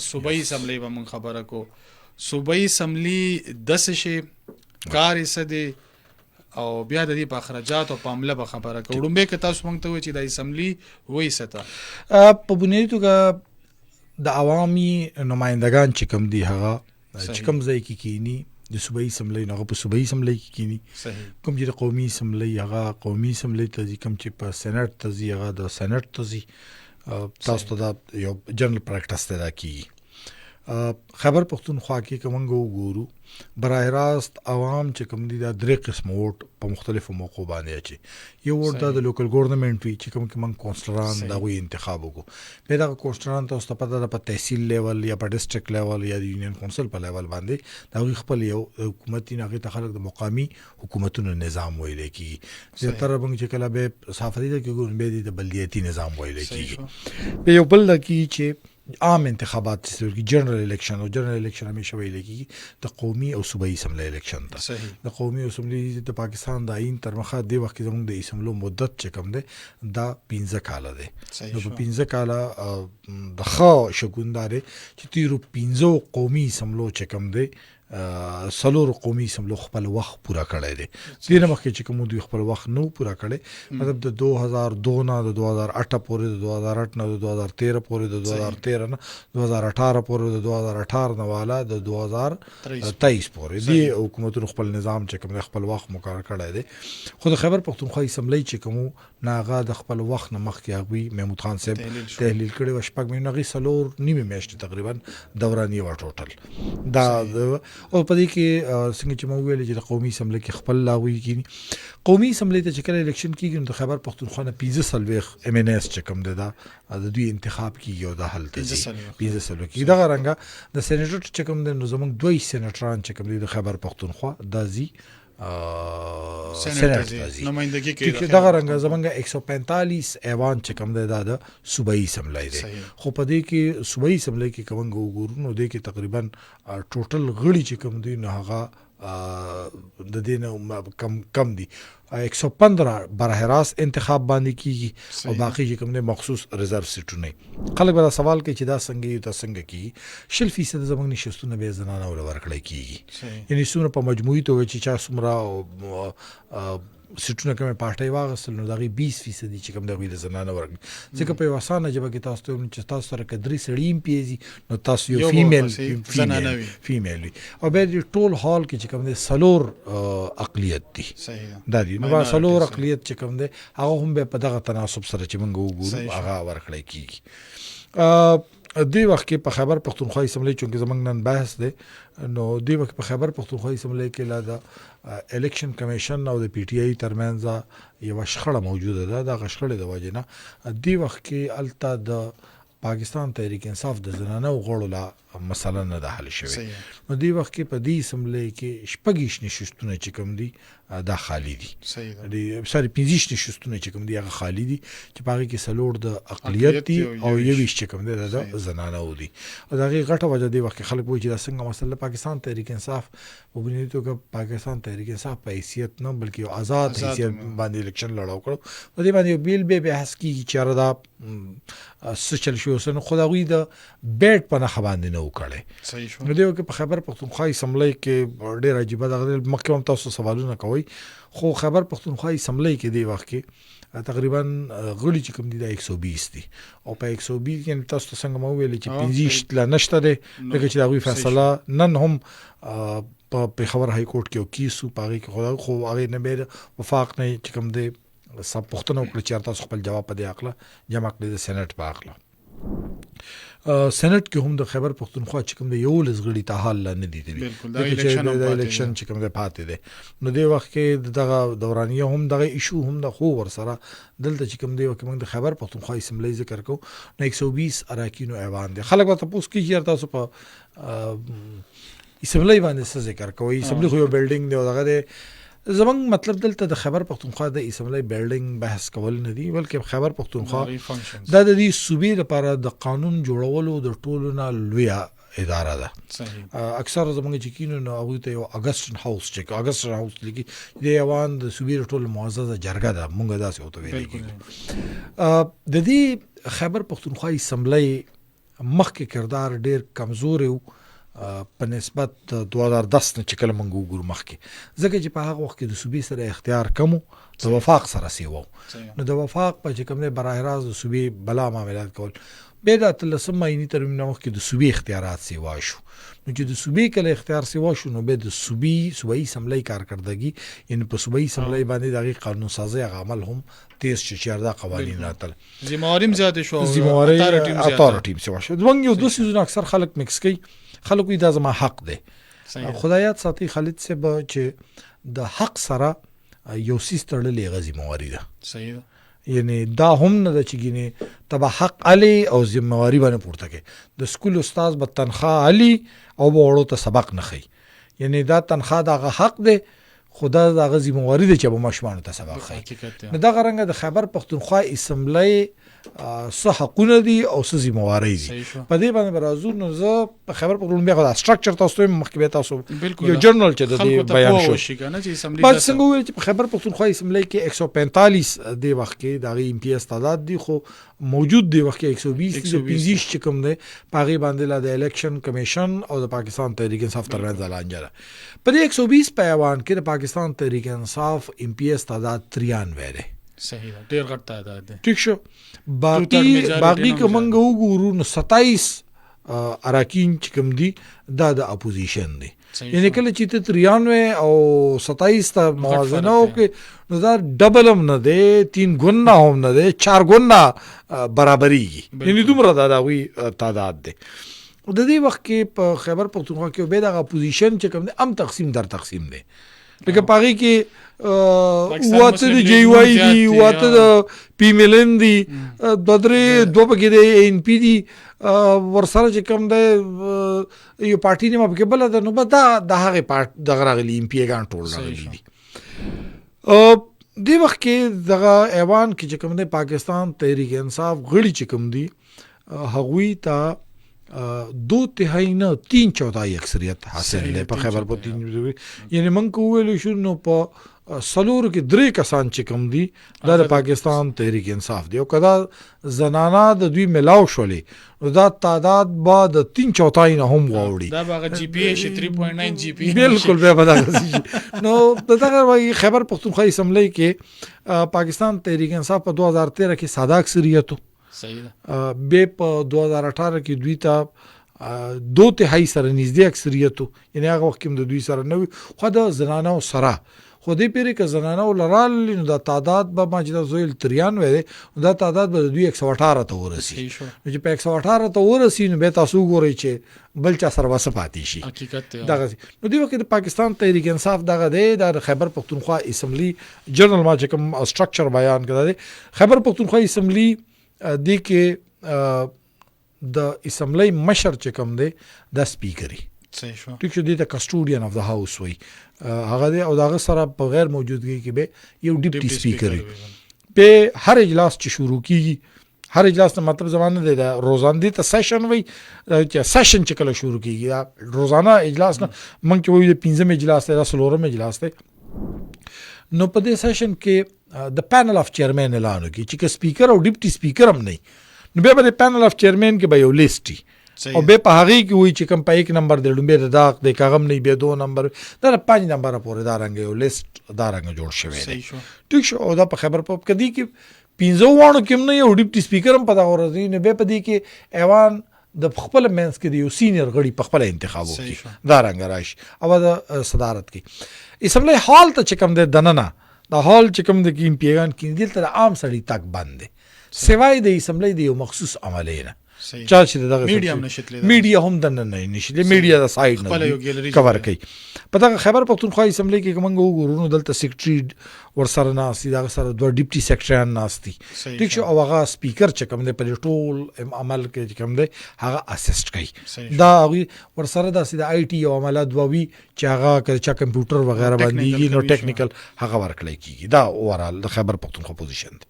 صوبایي اسمبلی به مونږ خبره کو. صوبایي اسمبلی داسې شي کار یې څه دی او بیا د دې په اخراجات او په عمله به خبره کوو. لومبۍ که تاسو مونږ ته وایي چې د اسمبلی وایي څه ته په بنیادي توګه د عوامي نمایندګان چې کوم دي هغه چې کوم ځای کې کینی د صوبایي اسمبلی نه په صوبایي اسمبلی کې کینی، کوم چې د قومي اسمبلی هغه قومي اسمبلی ته ځي، کوم چې په سېنات ته ځي هغه د سېنات ته ځي. تاسو ته دا یو جنرال پریکټس ته دا کیږي. خیبر پختونخوا کې کومنګ وګورو براه راست عوام چې کوم دي دا درې قسم ووټ په مختلفو موقعو باندې اچي. یو ووټ دا د لوکل ګورنمنت وي چې کوم کې موږ کونسلران دا غوي انتخاب وکړو. په دا کونسلران تاسو ته پته ده په تحصیل لیول یا په ډیسټریکټ لیول یا د یونین کونسل په لیول باندې دا غوي خپل یو حکومتي نه غي خلک د مقامی حکومتونو نظام ویل کی. زیاتره موږ چې کله به صحافت دي کې ګورم به د بلدیاتي نظام ویل کی. په یو بل کې چې عام انتخابات چې جنرال الیکشن او جنرال الیکشن همیشه ویل کیږي د قومي او صوبایي اسمبلی الیکشن ته. د قومي او اسمبلی د پاکستان د آئین تر مخه د وخت زموږ د اسمبلو مدت چې کوم دی دا 15 کاله دی. نو په 15 کاله د ښه شګوندارې چې تیرو 15 قومي اسمبلو چې کوم دی سلور قومي اسمبلو خپل وخت پورا کړی دی. دینه مخکې چې کوم دوی خپل وخت نو پورا کړی، مطلب د 2002 نه د 2008 پورې، د 2008 نه د 2013 پورې، د 2013 نه 2018 پورې، د 2018 نه والا د 2023 پورې دی حکومتونو خپل نظام چې کوم خپل وخت مقرر کړی دی. خو د خیبر پختونخوا اسمبلی چې کوم ناغه د خپل وخت نه مخکې هغوی محمود خان صاحب تحلیل کړی و. شپږ مهینې هغې څلور نیمې میاشتې تقریبا دورانیه وه ټوټل. دا او په دې کې څنګه چې مو ویل چې د قومي اسمبلی کې خپل لاغوي کینی. قومي اسمبلی ته چې کله الیکشن کیږي نو د خیبر پختونخوا نه 15 سلويخ ام ان اس چې کوم دی دا د دوی انتخاب کیږي او د حل ته 15 سلويخ کې دغه رنګه د سېنیټر چې کوم دی نو زموږ دوی سېنیټران چې کوم دی د خیبر پختونخوا دازي سېنات دازي نمائندګي کوي. دغه رنګه زمونږ 145 ایوان چې کوم دی دا د صوبایي اسمبلی دی. خو په دې کې صوبایي اسمبلی کې کومنګ وګورو نو دې کې تقریبا ټوټل غړي چې کوم دی نه هغه د دې نه کم دي. 115 براه راست انتخاب باندې کیږي او باقي چې کوم نه مخصوص رزرو سیټونه. خلک به سوال کوي چې دا څنګه یو تاسو څنګه کی 100% زموږ نشستونه به زنانه ول ورکړی کیږي. یعنی څومره په مجموعي توګه چې چا څومره سیټونه کومه پارټي واغسل نو دغه 20% چې کوم دغه د زنانه ورکړي. ځکه په واسانه جبه کې تاسو ته چې تاسو سره کدري سړیم پیزي نو تاسو یو فیمیل او به ټول حال کې چې کوم د سلور اقلیت دي. دا دي نو با سلور اقلیت چې کوم دی هغه هم به په دغه تناسب سره چې موږ وګورو هغه ورکړی کیږي. دی وخت کې په خیبر پختونخوا اسمبلی چونکه زمنګ نن بحث دی نو دی وخت په خیبر پختونخوا اسمبلی کې لا د الیکشن کمیشن او د پی ټی آی ترمنځ یو شخړه موجوده ده. دا شخړه د وجنه دی وخت کې الته د پاکستان تحریک انصاف د زنانه غړو لا مسله نه ده حل شوې. نو دی وخت کې په دې اسمبلی کې شپږیش نشستونه چې کوم دي دا خالی دي. دی ساري 15 نشستونه چې کوم دي هغه خالی دي چې پاره کې سلور د اقلیت دي او یویش چې کوم دي د زنانه ودي. او دا غټه وجه دی وخت خلک وایي چې دا څنګه مسله پاکستان تحریک انصاف په بنیادي توګه پاکستان تحریک انصاف په حیثیت نه بلکې یو آزاد حیثیت باندې الیکشن لړاو کړو. په دې باندې بیل به بحث کیږي چې دا سچل شو سن خداوی د بیٹ په نه باندې نه وکړي. نو دیو کې په خیبر پختونخوا اسمبلی کې ډېر عجیب دغه مخکې هم تاسو سوالونه کوي. خو خیبر پختونخوا اسمبلی کې دی وخت کې تقریبا غړي چې کوم دي د 120 دي او په 120 کې تاسو څنګه مو ویل چې 15 لا نشته دي دغه چې دغه فیصله نن هم په خبر های کورټ کې کیسو پاره کې خو هغه نه به وفاق نه چې کوم دي سب پښتنو کړ چې تاسو خپل جواب په دې عقله جمع کړی د سېنات په عقله. سېنات کې هم د خیبر پختونخوا چې کوم د یو لزغړی ته حل نه دي دي د الیکشن چې کوم د پاتې دي. نو د وخت کې دغه دورانیه هم دغه ایشو هم د خو ور سره دلته چې کوم دی کوم د خیبر پختونخوا اسمبلی ذکر کو نو 120 اراکینو ایوان دي. خلک ورته پوښتنه کوي تاسو په اسمبلی باندې څه ذکر کوي. اسمبلی خو یو بلډینګ دی او دغه زمنګ مطلب دلته د خیبر پختونخوا د اسمبلی بلډینګ بحث کول نه دی بلکې خیبر پختونخوا د دې صوبې لپاره د قانون جوړولو د ټولو نه لوی اداره ده. اکثر زمونږ چې کینو نو هغه ته یو اگستن هاوس چې اگستن هاوس لګي د یوان د صوبې ټول معززه جرګه ده مونږ داسې وته ویل کیږي. د دې خیبر پختونخوا اسمبلی مخکې کردار ډیر کمزور و په نسبت د 2010 نه چې کله موږ وګورو مخکې، ځکه چې په هغه وخت کې د صوبې سره اختیار کم و، د وفاق سره سیوا و. نو د وفاق په چې کوم دی براه راست د صوبې بلا معاملات کول، بیا د 13 آئیني ترمیم نه مخکې د صوبې اختیارات سیوا شو. نو چې د صوبې کله اختیار سیوا شو، نو بیا د صوبایي اسمبلی کارکردګي، یعنی په صوبایي اسمبلی باندې د هغې قانون سازۍ هغه عمل هم تیز شو چې دا قوانین راتل، ذمهواري هم زیاته شوه، اتارټي هم سیوا شو. موږ یو دوه څیزونه اکثر خلک مکس کوي، خلک وایي دا زما حق دی. خدایات ساتي خالد صاحب چې د حق سره یو څیز تړلی هغه ذمهواري ده. صحیح ده. یعنی دا هم نه ده چې ګینې ته به حق علي او ذمهواري باندې پورته کوي. د سکول استاد به تنخواه علي او به وړو ته سبق نه ښیي، یعنی دا تنخواه د هغه حق دی، خو دا د هغه ذمهواري ده چې به ماشومانو ته سبق ښیي. نو دغه رنګه د خیبر پښتونخوا اسمبلی څه حقونه دي او څه ذمهوارۍ دي، په دې باندې به راځو. نو زه په خیبر پښتونخوا بیا د سټرکچر تاسو ته مخکې به تاسو یو جرنل چې د دې بیان شو، بعد څنګه وویل چې په خیبر پښتونخوا اسمبلی کې 145 دی وخت کې د هغې MP تعداد دي، خو موجود دی وخت کې 120 د 25 چې کوم دی په هغې باندې لا د الیکشن کمیشن او د پاکستان تحریک انصاف ترمنځ لانجه ده. په دې 120 په ایوان کې د پاکستان تحریک انصاف MP تعداد 93 دی. صحیح ده، ډیر غټ تعداد دی. ټیک شو. باقي که موږ وګورو نو 27 اراکین چې کوم دي دا د اپوزیشن دی، یعنی کله چې ته 93 او 27 ته موازنه وکړې نو دا ډبل هم نه دی، 3 ګنا هم نه دی، 4 ګنا برابرېږي، یعنی دومره دا د هغوی تعداد دی. د دې وخت کې په خیبر پښتونخوا کې بیا دغه اپوزیشن چې کوم دی هم تقسیم در تقسیم دی، لکه په هغې کې واته د JY دي، واته د PMLN دي، دوه پکې د ANP دي، ورسره چې کوم دی یو پارټي نیمه پکې بله ده. نو به دا د هغې دغه راغلي MP-ګان ټول راغلي دي. دې وخت کې دغه ایوان کې چې کوم دی پاکستان تحریک انصاف غړي چې کوم دي هغوی ته 2/3 نه 3/4 اکثریت حاصل دی په خیبر پښتونخوا. یعنی موږ وویلی شو نو په څلورو کې 3 کسان چې کوم دي دا د پاکستان تحریک انصاف دی، او که دا زنانه د دوی ملاو شولې نو دا تعداد به د 3/4 نه هم واوړي، دا به هغه GPA شي 3.9 GPA بالکل بیا به دغه شي. نو دغه خیبر پښتونخوا اسمبلی کې پاکستان تحریک انصاف په 2013 کې ساده اکثریت و. صحیح ده. بیا په 2018 کې دوی ته 2/3 سره نږدې اکثریت و، یعنی هغه وخت کې د دوی سره نه وي، خو د زنانو سره خو دې پیرې که زنانه ولرال نو دا تعداد به ما چې دا زویل 93 دی، دا تعداد به د دوی 118 ته ورسي. نو چې په 118 ته ورسي نو بیا تاسو وګورئ چې بل چا سره به څه پاتې شي. حقیقت دی. دغه نو دې وخت د پاکستان تحریک انصاف دغه دی د خیبر پښتونخوا اسمبلی جرنل ما چې کوم سټرکچر بیان کړی دی، خیبر پښتونخوا اسمبلی دې کې د اسمبلی مشر چې کوم دی دا سپیکري. صحیح شو. ټیک شو. دې ته کسټوډین اف د هاوس وایي هغه دی، او دغه سره په غیر موجودګۍ کې به یو ډیپټي سپیکر وي. په هر اجلاس چې شروع کیږي، هر اجلاس ته مطلب زمانه دی د روزانه دې ته سیشن وایي، چې سیشن چې کله شروع کیږي دا روزانه اجلاس نه موږ چې وایو د 5م اجلاس دی، دا 4م اجلاس دی. نو په دې سیشن کې د پینل اف چیرمن اعلان وکړي چې که سپیکر او ډیپټي سپیکر هم نه، نو بیا به د پینل اف چیرمن کې به یو لیست وي، او بیا په هغې کې وایي چې کوم په 1 نمبر دی لومبی د داغ دی، که هغه هم نه بیا 2 نمبر دا د 5 نمبره پورې دا رنګه یو لیست دا رنګه جوړ شوی دی. ټیک شو. او دا په خیبر پښتونخوا کې کې 15 واړو کې هم نه یو ډیپټي سپیکر هم په دغه ورځ دی، نو بیا په دې کې ایوان د خپل منځ کې د یو سینیر غړي په خپل انتخاب وکړي دا رنګه راشي او د صدارت کې اسمبلی هال ته چې کوم دی دننه دا هال چې کوم دی کې MP-ګان کې دلته د عام سړي تک بند دی، سوای د اسمبلی د یو مخصوص عملی نه. چا چې دغه میډیا هم د نه نشي، میډیا د سایډ نه کور کوي. په دغه خیبر پښتونخوا اسمبلی کې موږ وګورو دلته سیکریټری ورسره ناست دي، دغه سره 2 ډیپټي سیکریټریان ناست دي. ټیک شو. او هغه سپیکر چې کوم دی په ټول عمل کې چې کوم دی هغه اسسټ کوي. دا ورسره داسې د IT او عملات دوی چې هغه چې کمپیوټر وغیرہ باندې نو ټیکنیکل هغه ورکړی کیږي. دا اورال د خیبر پښتونخوا پوزیشن دی.